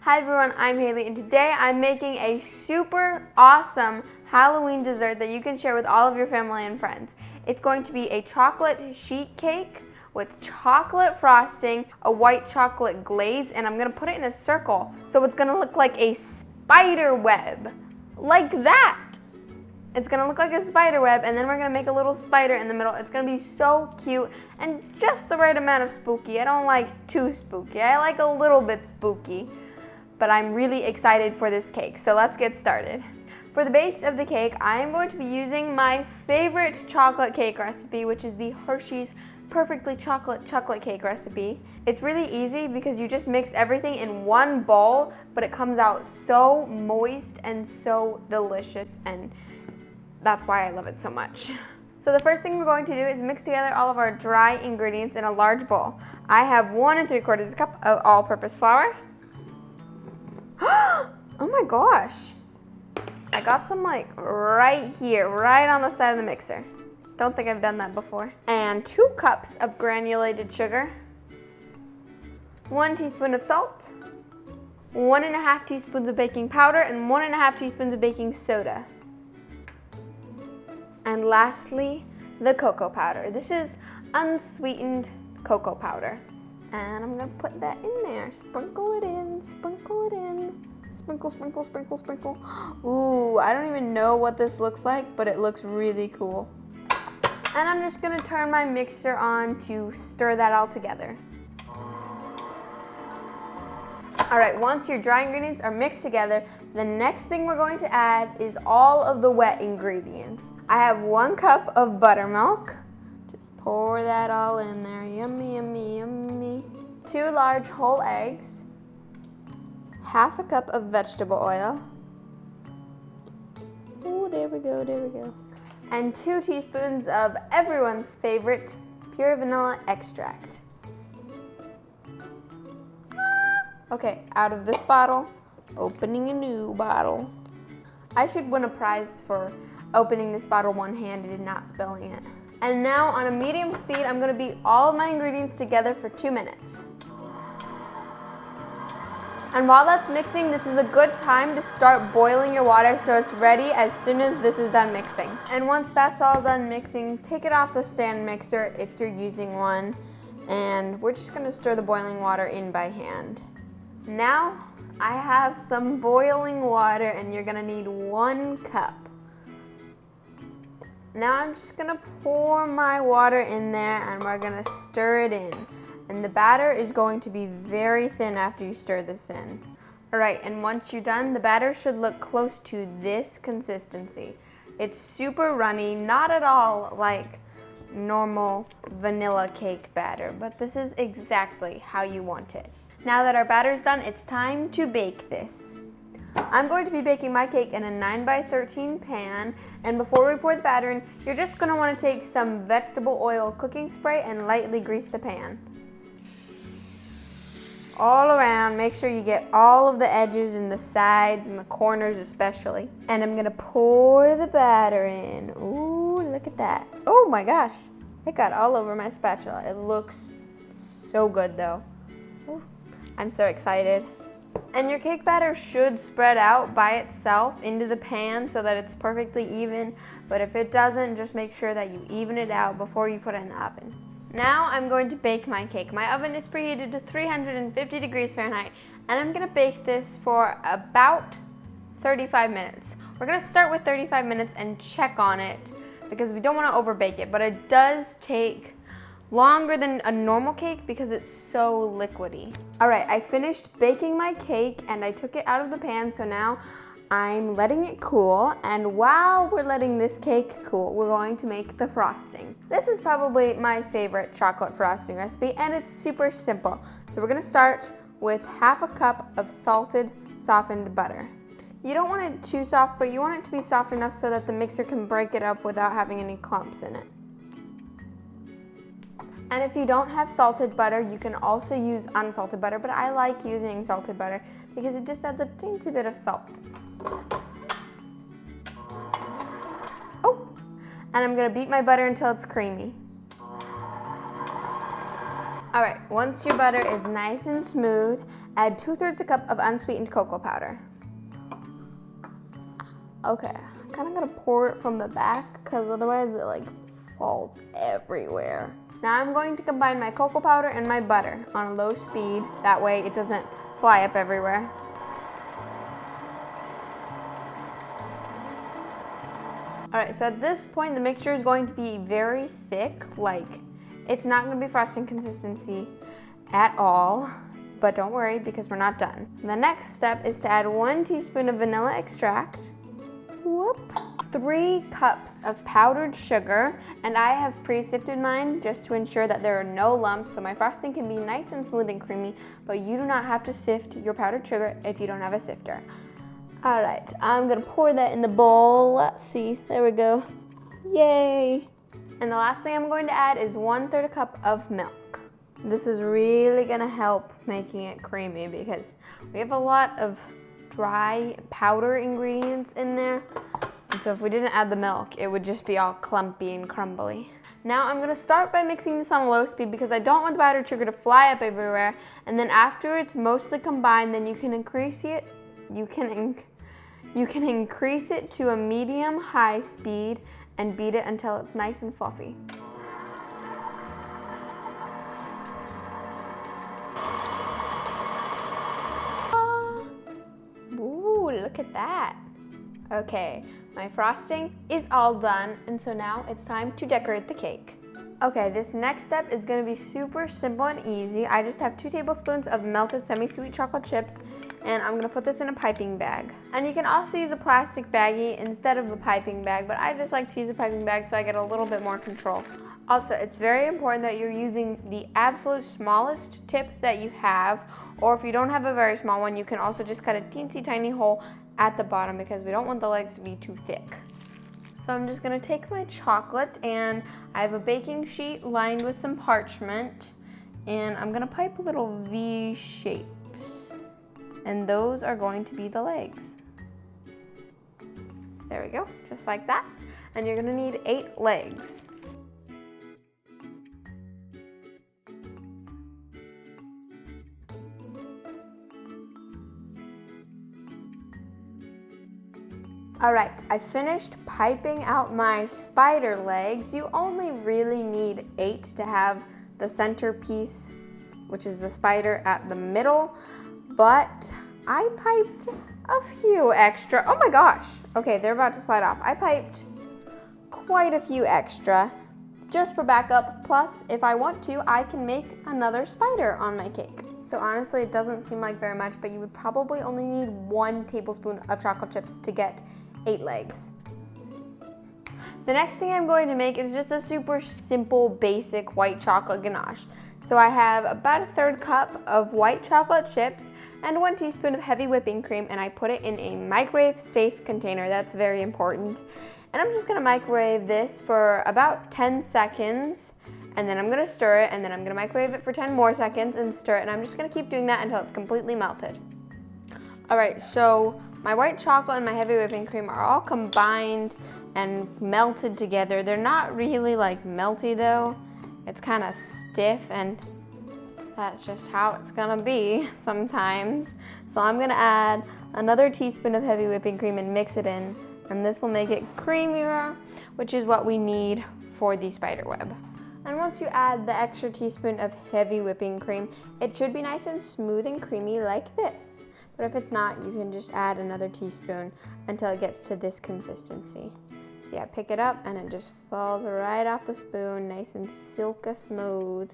Hi everyone, I'm Haley, and today I'm making a super awesome Halloween dessert that you can share with all of your family and friends. It's going to be a chocolate sheet cake with chocolate frosting, a white chocolate glaze, and I'm gonna put it in a circle so it's gonna look like a spider web. Like that! It's gonna look like a spider web, and then we're gonna make a little spider in the middle. It's gonna be so cute and just the right amount of spooky. I don't like too spooky. I like a little bit spooky. But I'm really excited for this cake, so let's get started. For the base of the cake, I am going to be using my favorite chocolate cake recipe, which is the Hershey's Perfectly Chocolate Cake recipe. It's really easy because you just mix everything in one bowl, but it comes out so moist and so delicious, and that's why I love it so much. So the first thing we're going to do is mix together all of our dry ingredients in a large bowl. I have 1 3/4 cup of all-purpose flour. Oh my gosh, I got some like right here, right on the side of the mixer. Don't think I've done that before. And 2 cups of granulated sugar, 1 teaspoon of salt, 1 1/2 teaspoons of baking powder, and 1 1/2 teaspoons of baking soda. And lastly, the cocoa powder. This is unsweetened cocoa powder. And I'm gonna put that in there. Sprinkle it in, sprinkle it in. Sprinkle, sprinkle, sprinkle, sprinkle. Ooh, I don't even know what this looks like, but it looks really cool. And I'm just gonna turn my mixer on to stir that all together. All right, once your dry ingredients are mixed together, the next thing we're going to add is all of the wet ingredients. I have 1 cup of buttermilk. Just pour that all in there. Yummy, yummy, yummy. 2 large whole eggs. 1/2 cup of vegetable oil. Oh, there we go, there we go. And 2 teaspoons of everyone's favorite pure vanilla extract. Okay, out of this bottle, opening a new bottle. I should win a prize for opening this bottle one-handed and not spilling it. And now on a medium speed, I'm gonna beat all of my ingredients together for 2 minutes. And while that's mixing, this is a good time to start boiling your water so it's ready as soon as this is done mixing. And once that's all done mixing, take it off the stand mixer if you're using one, and we're just gonna stir the boiling water in by hand. Now, I have some boiling water, and you're gonna need 1 cup. Now I'm just gonna pour my water in there, and we're gonna stir it in. And the batter is going to be very thin after you stir this in. All right, and once you're done, the batter should look close to this consistency. It's super runny, not at all like normal vanilla cake batter, but this is exactly how you want it. Now that our batter's done, it's time to bake this. I'm going to be baking my cake in a 9x13 pan, and before we pour the batter in, you're just gonna wanna take some vegetable oil cooking spray and lightly grease the pan. All around, make sure you get all of the edges and the sides and the corners especially. And I'm gonna pour the batter in. Ooh, look at that. Oh my gosh, it got all over my spatula. It looks so good though. Ooh, I'm so excited. And your cake batter should spread out by itself into the pan so that it's perfectly even. But if it doesn't, just make sure that you even it out before you put it in the oven. Now I'm going to bake my cake. My oven is preheated to 350 degrees Fahrenheit, and I'm gonna bake this for about 35 minutes. We're gonna start with 35 minutes and check on it because we don't wanna overbake it, but it does take longer than a normal cake because it's so liquidy. All right, I finished baking my cake and I took it out of the pan, so now I'm letting it cool, and while we're letting this cake cool, we're going to make the frosting. This is probably my favorite chocolate frosting recipe, and it's super simple. So we're gonna start with 1/2 cup of salted, softened butter. You don't want it too soft, but you want it to be soft enough so that the mixer can break it up without having any clumps in it. And if you don't have salted butter, you can also use unsalted butter, but I like using salted butter because it just adds a teensy bit of salt. Oh, and I'm gonna beat my butter until it's creamy. All right, once your butter is nice and smooth Add 2/3 a cup of unsweetened cocoa powder. Okay, I'm kind of gonna pour it from the back because otherwise it like falls everywhere. Now I'm going to combine my cocoa powder and my butter on low speed. That way it doesn't fly up everywhere. All right, so at this point, the mixture is going to be very thick, like it's not gonna be frosting consistency at all, but don't worry because we're not done. The next step is to add 1 teaspoon of vanilla extract, 3 cups of powdered sugar, and I have pre-sifted mine just to ensure that there are no lumps, so my frosting can be nice and smooth and creamy, but you do not have to sift your powdered sugar if you don't have a sifter. All right, I'm gonna pour that in the bowl. Let's see, there we go. Yay. And the last thing I'm going to add is 1/3 a cup of milk. This is really gonna help making it creamy because we have a lot of dry powder ingredients in there. And so if we didn't add the milk, it would just be all clumpy and crumbly. Now I'm gonna start by mixing this on low speed because I don't want the powdered sugar to fly up everywhere. And then after it's mostly combined, then you can increase it. You can increase it to a medium-high speed and beat it until it's nice and fluffy. Ooh, look at that. Okay, my frosting is all done, and so now it's time to decorate the cake. Okay, this next step is gonna be super simple and easy. I just have 2 tablespoons of melted semi-sweet chocolate chips, and I'm gonna put this in a piping bag. And you can also use a plastic baggie instead of a piping bag, but I just like to use a piping bag so I get a little bit more control. Also, it's very important that you're using the absolute smallest tip that you have, or if you don't have a very small one, you can also just cut a teensy tiny hole at the bottom because we don't want the legs to be too thick. So I'm just gonna take my chocolate and I have a baking sheet lined with some parchment, and I'm gonna pipe little V shapes. And those are going to be the legs. There we go, just like that. And you're gonna need 8 legs. All right, I finished piping out my spider legs. You only really need 8 to have the centerpiece, which is the spider at the middle, but I piped a few extra. Oh my gosh. Okay, they're about to slide off. I piped quite a few extra just for backup. Plus, if I want to, I can make another spider on my cake. So honestly, it doesn't seem like very much, but you would probably only need 1 tablespoon of chocolate chips to get 8 legs. The next thing I'm going to make is just a super simple, basic white chocolate ganache. So I have about a 1/3 cup of white chocolate chips and 1 teaspoon of heavy whipping cream, and I put it in a microwave safe container. That's very important. And I'm just gonna microwave this for about 10 seconds, and then I'm gonna stir it, and then I'm gonna microwave it for 10 more seconds and stir it, and I'm just gonna keep doing that until it's completely melted. All right, so my white chocolate and my heavy whipping cream are all combined and melted together. They're not really like melty though. It's kind of stiff, and that's just how it's gonna be sometimes. So I'm gonna add another teaspoon of heavy whipping cream and mix it in, and this will make it creamier, which is what we need for the spider web. And once you add the extra teaspoon of heavy whipping cream, it should be nice and smooth and creamy like this. But if it's not, you can just add another teaspoon until it gets to this consistency. See, I pick it up and it just falls right off the spoon, nice and silky smooth.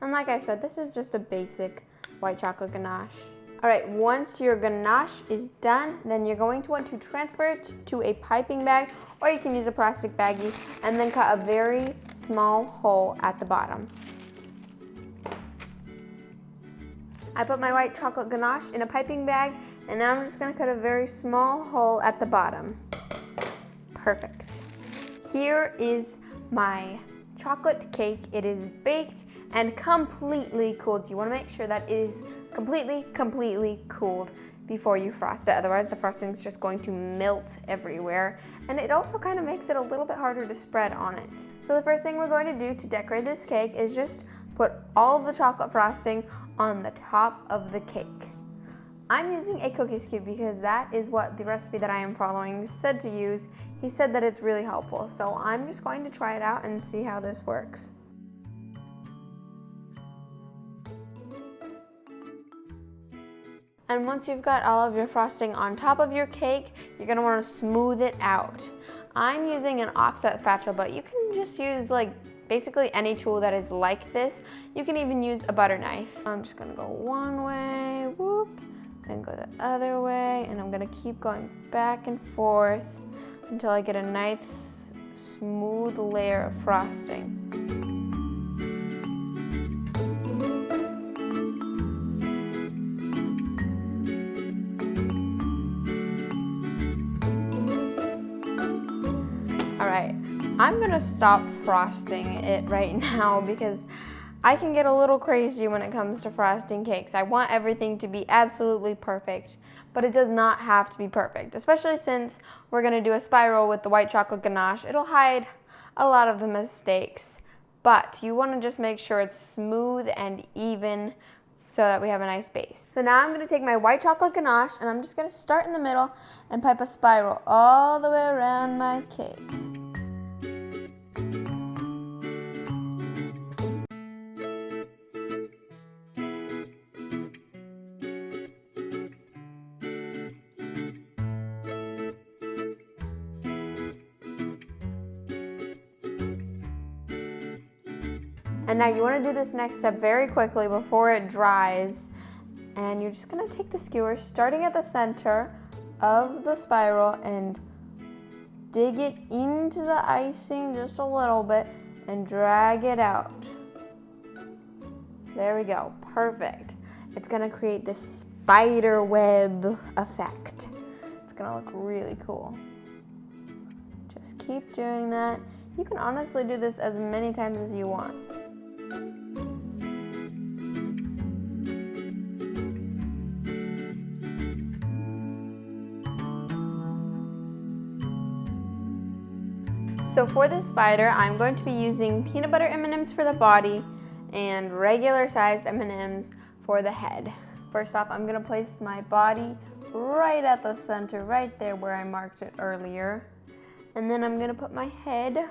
And like I said, this is just a basic white chocolate ganache. All right, once your ganache is done, then you're going to want to transfer it to a piping bag, or you can use a plastic baggie, and then cut a very small hole at the bottom. I put my white chocolate ganache in a piping bag, and now I'm just gonna cut a very small hole at the bottom. Perfect. Here is my chocolate cake. It is baked and completely cooled. You wanna make sure that it is completely cooled before you frost it. Otherwise, the frosting is just going to melt everywhere. And it also kind of makes it a little bit harder to spread on it. So the first thing we're going to do to decorate this cake is just put all of the chocolate frosting on the top of the cake. I'm using a cookies cube because that is what the recipe that I am following said to use. He said that it's really helpful, so I'm just going to try it out and see how this works. And once you've got all of your frosting on top of your cake, you're gonna wanna smooth it out. I'm using an offset spatula, but you can just use like basically any tool that is like this. You can even use a butter knife. I'm just gonna go one way, whoop, then go the other way, and I'm gonna keep going back and forth until I get a nice smooth layer of frosting. All right, I'm gonna stop frosting it right now because I can get a little crazy when it comes to frosting cakes. I want everything to be absolutely perfect, but it does not have to be perfect, especially since we're gonna do a spiral with the white chocolate ganache. It'll hide a lot of the mistakes, but you wanna just make sure it's smooth and even so that we have a nice base. So now I'm gonna take my white chocolate ganache and I'm just gonna start in the middle and pipe a spiral all the way around my cake. And now you want to do this next step very quickly before it dries. And you're just going to take the skewer starting at the center of the spiral and dig it into the icing just a little bit and drag it out. There we go, perfect. It's going to create this spider web effect. It's going to look really cool. Just keep doing that. You can honestly do this as many times as you want. So for this spider, I'm going to be using peanut butter M&Ms for the body and regular sized M&Ms for the head. First off, I'm gonna place my body right at the center, right there where I marked it earlier. And then I'm gonna put my head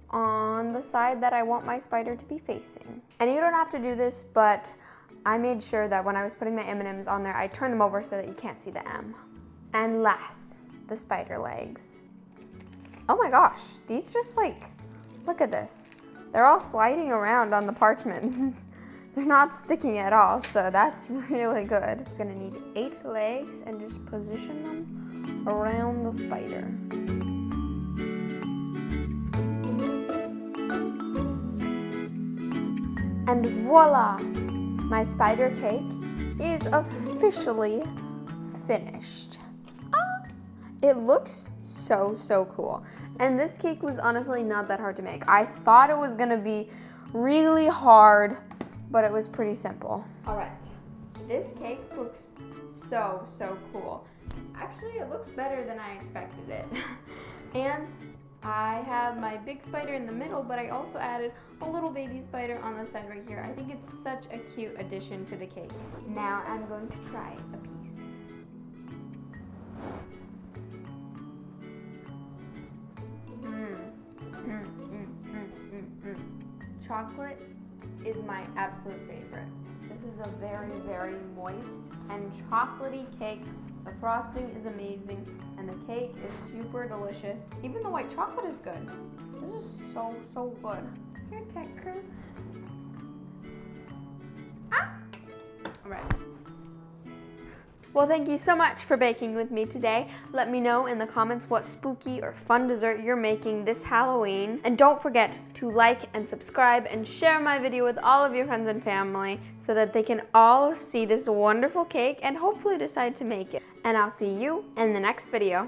on the side that I want my spider to be facing. And you don't have to do this, but I made sure that when I was putting my M&Ms on there, I turned them over so that you can't see the M. And last, the spider legs. Oh my gosh, these just like, look at this. They're all sliding around on the parchment. They're not sticking at all, so that's really good. You're gonna need 8 legs and just position them around the spider. And voila, my spider cake is officially finished. It looks so cool. And this cake was honestly not that hard to make. I thought it was gonna be really hard, but it was pretty simple. All right, this cake looks so cool. Actually, it looks better than I expected it. And I have my big spider in the middle, but I also added a little baby spider on the side right here. I think it's such a cute addition to the cake. Now I'm going to try a piece. Chocolate is my absolute favorite. This is a very moist and chocolatey cake. The frosting is amazing and the cake is super delicious. Even the white chocolate is good. This is so good. Here, tech crew. All right. Well, thank you so much for baking with me today. Let me know in the comments what spooky or fun dessert you're making this Halloween. And don't forget to like and subscribe and share my video with all of your friends and family so that they can all see this wonderful cake and hopefully decide to make it. And I'll see you in the next video.